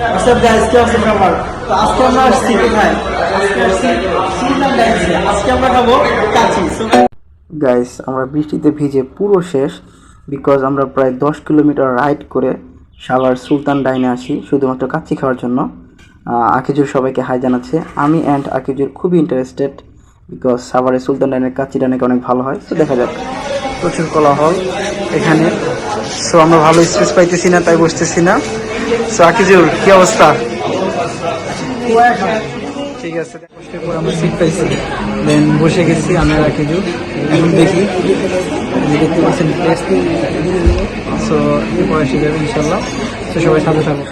আচ্ছা গাইস, কি অবস্থা সবার? তো আজকে আমরা আসছি কোথায়? আজকে আসছি সুলতান ডাইন্সে। আজকে আমরা খাবো কাচ্চি। গাইস, আমরা বৃষ্টিতে ভিজে পুরো শেষ, বিকজ আমরা প্রায় 10 কিলোমিটার রাইড করে সাভার সুলতান ডাইনে আসি শুধুমাত্র কাচ্চি খাওয়ার জন্য। আকিজুর সবাইকে হাই জানাচ্ছে। আমি অ্যান্ড আকিজুর খুবই ইন্টারেস্টেড, বিকজ সাভারের সুলতান ডাইনের কাচ্চিটা নাকি অনেক ভালো হয়। তো দেখা যাক। প্রচুর কোলাহল এখানে। সো আমরা ভালো স্পেস পাইতেছি না, তাই বসতেছি না। সো আকিজুর, কি অবস্থা? ঠিক আছে, কষ্টের পর আমরা সিট পাইছি, দেন বসে গেছি আমি আর আকিজুর। এখন দেখি দেখতে পাচ্ছেন প্লেস। সো এরপরে এসে যাবে ইনশাল্লাহ। তো সবাই সাথে থাকবো।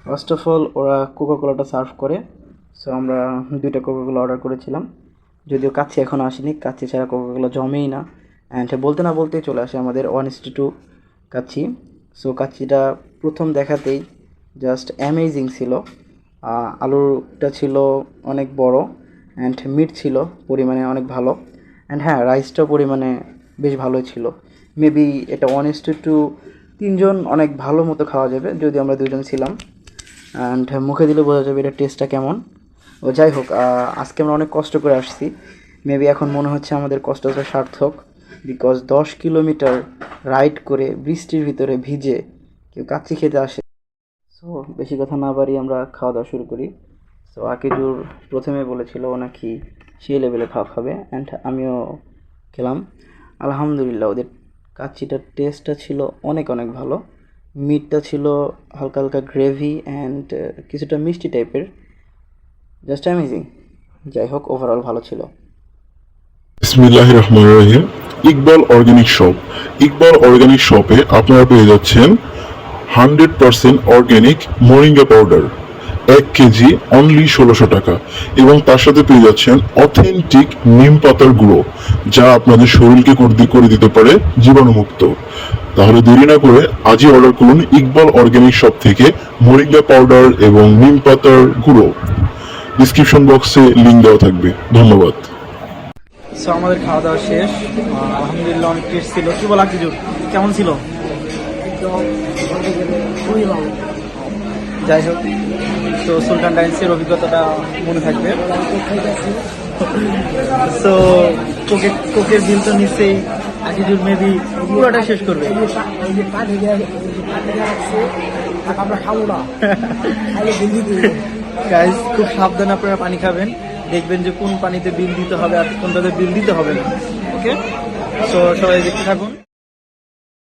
ফার্স্ট অফ অল ওরা কোকাকোলাটা সার্ভ করে। সো আমরা 2টা কোকাকোলা অর্ডার করেছিলাম, যদিও কাচ্চি এখনও আসেনি। কাচ্চি ছাড়া কোকাকোলা জমেই না, অ্যান্ড বলতে না বলতেই চলে আসে আমাদের 1:2 কাচ্চি। সো কাচ্চিটা প্রথম দেখাতেই জাস্ট অ্যামেজিং ছিল। আলুটা ছিল অনেক বড়, অ্যান্ড মিট ছিল পরিমাণে অনেক ভালো, অ্যান্ড হ্যাঁ, রাইসটাও পরিমাণে বেশ ভালোই ছিল। মেবি এটা 1:2 3জন অনেক ভালো মতো খাওয়া যাবে, যদি আমরা 2জন ছিলাম। অ্যান্ড মুখে দিলে বোঝা যাবে এটা টেস্টটা কেমন। ও যাই হোক, আজকে আমরা অনেক কষ্ট করে আসছি। মেবি এখন মনে হচ্ছে আমাদের কষ্টটা সার্থক, বিকজ 10 কিলোমিটার রাইড করে বৃষ্টির ভিতরে ভিজে কেউ কাচ্চি খেতে আসে। সো বেশি কথা না বাড়িয়ে আমরা খাওয়া দাওয়া শুরু করি। সো আকিজুর প্রথমে বলেছিল ও নাকি সেই লেভেলে খাওয়া খাবে, অ্যান্ড আমিও খেলাম। আলহামদুলিল্লাহ, ওদের কাচ্চিটার টেস্টটা ছিল অনেক অনেক ভালো। মিটটা ছিল হালকা হালকা গ্রেভি অ্যান্ড কিছুটা মিষ্টি টাইপের, জাস্ট অ্যামেজিং। যাই হোক, ওভারঅল ভালো ছিল। বিসমিল্লাহির রহমানির রহিম। Iqbal organic shop. Iqbal organic শপে আপনারা পেয়ে যাচ্ছেন 100% organic moringa powder, 1 KG only 1600 টাকা, এবং তার সাথে পেয়ে যাচ্ছেন অথেন্টিক নিম পাতার গুঁড়ো, যা আপনাদের শরীরকে করে দিতে পারে জীবাণুমুক্ত। তাহলে দেরি না করে আজই অর্ডার করুন ইকবাল অর্গানিক শপ থেকে মোরিঙ্গা পাউডার এবং নিম পাতার গুঁড়ো। ডিসক্রিপশন বক্সে লিংক দেওয়া থাকবে। ধন্যবাদ। সো আমাদের খাওয়া দাওয়া শেষ, আলহামদুলিল্লাহ অনেক টেস্ট ছিল। কি বলা কিছু, কেমন ছিল? খুবই ভালো। যাই হোক, তো সুলতান ডাইন্সের অভিজ্ঞতাটা মনে থাকবে। সো কোকের বিল তো নিশ্চয়ই আজিজুর মেবি পুরোটা শেষ করবে। গাইস, খুব সাবধানে আপনারা পানি খাবেন, দেখবেন যে কোন পানিতে বিল দিতে হবে আর কোনটাতে বিল দিতে হবে না। ওকে, সো সবাই দেখতে থাকুন।